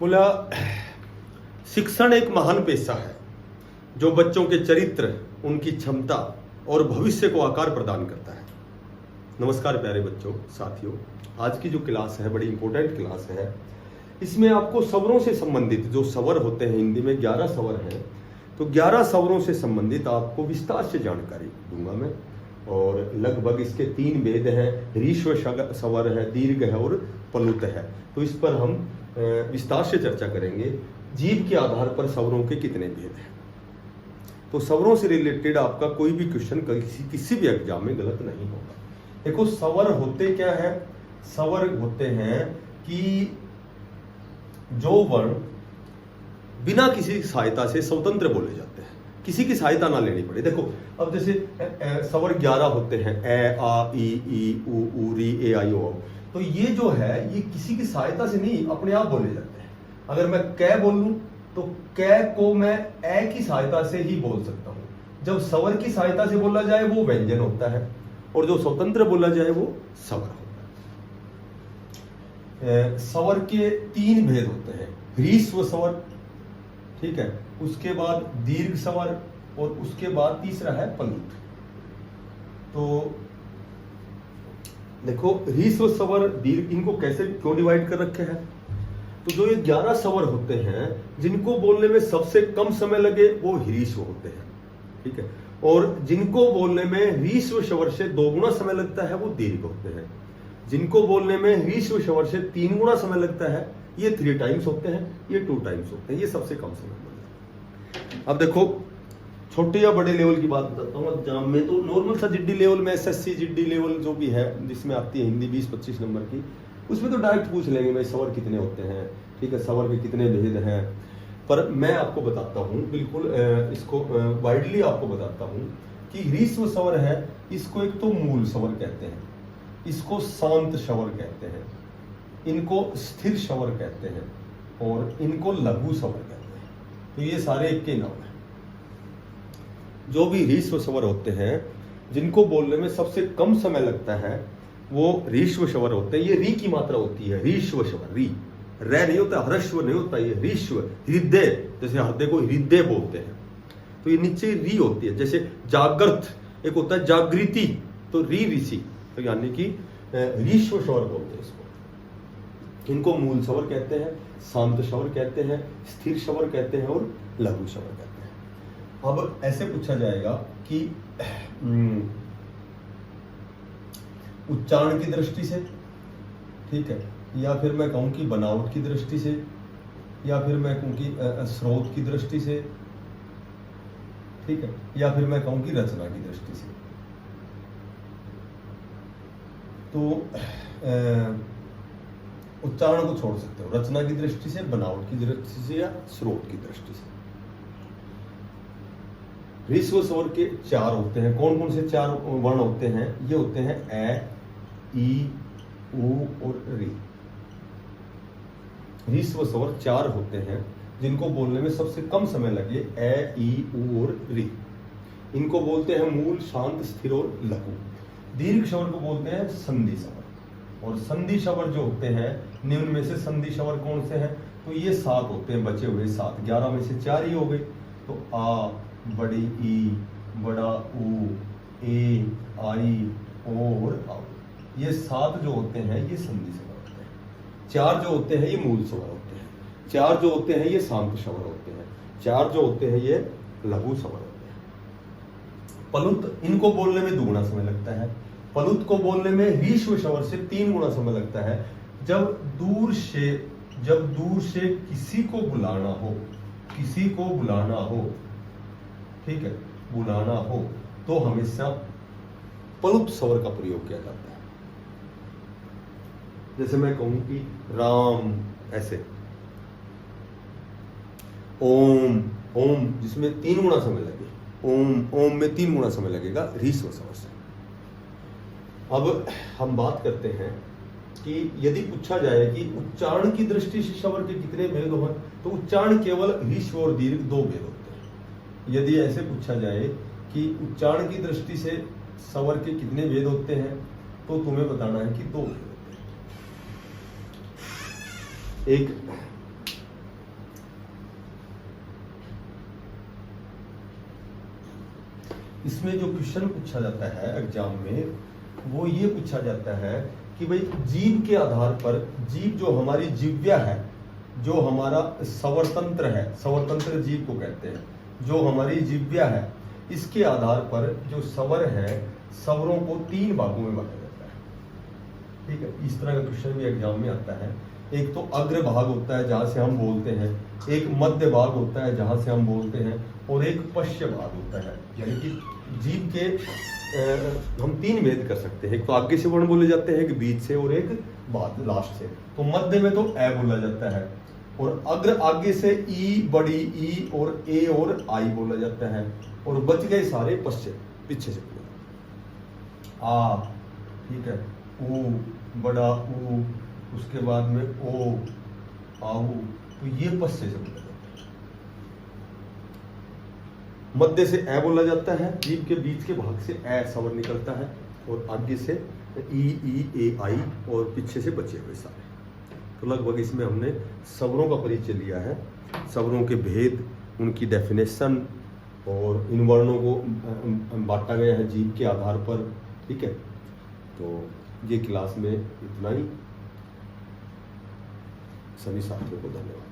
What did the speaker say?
बोला शिक्षण एक महान पेशा है जो बच्चों के चरित्र, उनकी क्षमता और भविष्य को आकार प्रदान करता है। नमस्कार प्यारे बच्चों, साथियों, आज की जो क्लास है बड़ी इंपॉर्टेंट क्लास है। इसमें आपको स्वरों से संबंधित जो स्वर होते हैं, हिंदी में 11 स्वर हैं, तो 11 स्वरों से संबंधित आपको विस्तार से जानकारी दूंगा मैं। और लगभग इसके 3 भेद हैं, ह्रीश्व स्वर है, दीर्घ है और प्लुत है। तो इस पर हम विस्तार से चर्चा करेंगे। जीव के आधार पर स्वरों के कितने भेद हैं, तो स्वरों से रिलेटेड आपका कोई भी क्वेश्चन किसी भी एग्जाम में गलत नहीं होगा। देखो स्वर होते क्या है, स्वर होते हैं कि जो वर्ण बिना किसी सहायता से स्वतंत्र बोले जाते हैं, किसी की सहायता ना लेनी पड़े। देखो अब जैसे स्वर 11 होते हैं, ए आ ई उ री ए आई ओ। तो ये जो है ये किसी की सहायता से नहीं, अपने आप बोले जाते हैं। अगर मैं कै बोलूं तो कै को मैं ए की सहायता से ही बोल सकता हूं। जब स्वर की सहायता से बोला जाए वो व्यंजन होता है, और जो स्वतंत्र बोला जाए वो स्वर होता है। स्वर के 3 भेद होते हैं, ह्रीस्व स्वर, ठीक है, उसके बाद दीर्घ स्वर, और उसके बाद तीसरा है प्लुत। तो देखो ह्रीस्व स्वर, दीर्घ, इनको कैसे क्यों डिवाइड कर रखे हैं। तो जो ये 11 स्वर होते हैं जिनको बोलने में सबसे कम समय लगे वो ह्रीस्व होते हैं, ठीक है, और जिनको बोलने में ह्रीस्व स्वर से 2 गुना समय लगता है वो दीर्घ होते हैं। जिनको बोलने में ह्रीस्व स्वर से 3 गुना समय लगता है ये 3 टाइम्स होते हैं, ये 2 टाइम्स होते हैं, ये सबसे कम समय लगता है। अब देखो छोटे या बड़े लेवल की बात बताता हूँ एग्जाम में। तो नॉर्मल सा जिड्डी लेवल में, एसएससी जिड्डी लेवल जो भी है जिसमें आती है हिंदी 20-25 नंबर की, उसमें तो डायरेक्ट पूछ लेंगे भाई स्वर कितने होते हैं, ठीक है, स्वर के कितने भेद हैं। पर मैं आपको बताता हूँ बिल्कुल इसको वाइडली आपको बताता हूँ कि ह्रीस्व स्वर है, इसको एक तो मूल स्वर कहते हैं, इसको शांत स्वर कहते हैं, इनको स्थिर स्वर कहते हैं, और इनको लघु स्वर कहते हैं। तो ये सारे एक के नाम है। जो भी ह्रीस्व स्वर होते हैं जिनको बोलने में सबसे कम समय लगता है वो ह्रीस्व स्वर होते हैं। ये री की मात्रा होती है, ह्रीस्व स्वर, री रे नहीं होता, ह्रस्व नहीं होता, ये ह्रीस्व। हृदय, जैसे हृदय को हृदय बोलते हैं, तो ये नीचे री होती है। जैसे जागृत एक होता है जागृति, तो री ऋषि, तो यानी कि ह्रीस्व स्वर बोलते हैं इसको। इनको मूल स्वर कहते हैं, शांत स्वर कहते हैं, स्थिर स्वर कहते हैं और लघु स्वर कहते हैं। अब ऐसे पूछा जाएगा कि उच्चारण की दृष्टि से, ठीक है, या फिर मैं कहूं कि बनावट की दृष्टि से, या फिर मैं कहूं कि स्रोत की दृष्टि से, ठीक है, या फिर मैं कहूं कि रचना की दृष्टि से। तो उच्चारण को छोड़ सकते हो, रचना की दृष्टि से, बनावट की दृष्टि से या स्रोत की दृष्टि से। ह्रीस्व स्वर के 4 होते हैं। कौन कौन से 4 वर्ण होते हैं? ये होते हैं ए, ई, उ और री। ह्रीस्व स्वर 4 होते हैं जिनको बोलने में सबसे कम समय लगे, ए, ई, उ और री। इनको बोलते हैं मूल, शांत, स्थिर और लघु। दीर्घ स्वर को बोलते हैं संधि स्वर। और संधि स्वर जो होते हैं, निम्न में से संधि स्वर कौन से हैं? तो ये 7 होते हैं, बचे हुए 7। 11 में से 4 ही हो गए। तो आ, बड़ी ई, बड़ा ऊ, ए, आई, ओ और औ, ये 7 जो होते हैं ये संधि स्वर होते हैं। 4 जो होते हैं ये मूल स्वर होते हैं, 4 जो होते हैं ये शांत स्वर होते हैं, 4 जो होते हैं ये लघु स्वर होते हैं। प्लुत, इनको बोलने में 2 गुना समय लगता है। प्लुत को बोलने में ह्रीस्व स्वर से 3 गुना समय लगता है। जब दूर से किसी को बुलाना हो, किसी को बुलाना हो, ठीक है, बुलाना हो, तो हमेशा प्लुत स्वर का प्रयोग किया जाता है। जैसे मैं कहूं कि राम, ऐसे ओम, ओम जिसमें 3 गुना समय लगे, ओम में 3 गुना समय लगेगा ह्रीस्व स्वर से। अब हम बात करते हैं कि यदि पूछा जाए कि उच्चारण की दृष्टि से स्वर के कितने भेद हैं, तो उच्चारण केवल ह्रीस्व और दीर्घ 2 भेद होते हैं। यदि ऐसे पूछा जाए कि उच्चारण की दृष्टि से स्वर के कितने भेद होते हैं, तो तुम्हें बताना है कि 2 भेद होते हैं। एक इसमें जो क्वेश्चन पूछा जाता है एग्जाम में, वो ये पूछा जाता है कि भाई जीव के आधार पर, जीव जो हमारी जीव्या है, जो हमारा स्वरतंत्र है, स्वरतंत्र जीव को कहते हैं, जो हमारी जीव्या है, इसके आधार पर जो स्वर है, स्वरों को 3 भागों में बांटा जाता है। ठीक है, इस तरह का क्वेश्चन भी एग्जाम में आता है। एक तो अग्र भाग होता है जहां से हम बोलते हैं, एक मध्य भाग होता है जहां से हम बोलते हैं, और एक पश्च भाग होता है। यानी कि जीव के हम 3 भेद कर सकते हैं, एक तो आगे से वर्ण बोले जाते हैं, एक बीच से और एक बाद लास्ट से। तो मध्य में तो ए बोला जाता है, और अग्र आगे से ई, बड़ी ई और ए और आई बोला जाता है, और बच गए सारे पश्चिम पीछे से बोला। आ, ठीक है, ऊ, बड़ा ऊ, उसके बाद में ओ, आऊ, तो ये पश्चिम से बोला जाता है। मध्य से ए बोला जाता है, जीभ के बीच के भाग से ए स्वर निकलता है, और आगे से ई, ए, आई, और पीछे से बचे हुए सारे। तो लगभग इसमें हमने स्वरों का परिचय लिया है, स्वरों के भेद, उनकी डेफिनेशन, और इन वर्णों को बांटा गया है जीव के आधार पर। ठीक है, तो ये क्लास में इतना ही। सभी साथियों को धन्यवाद।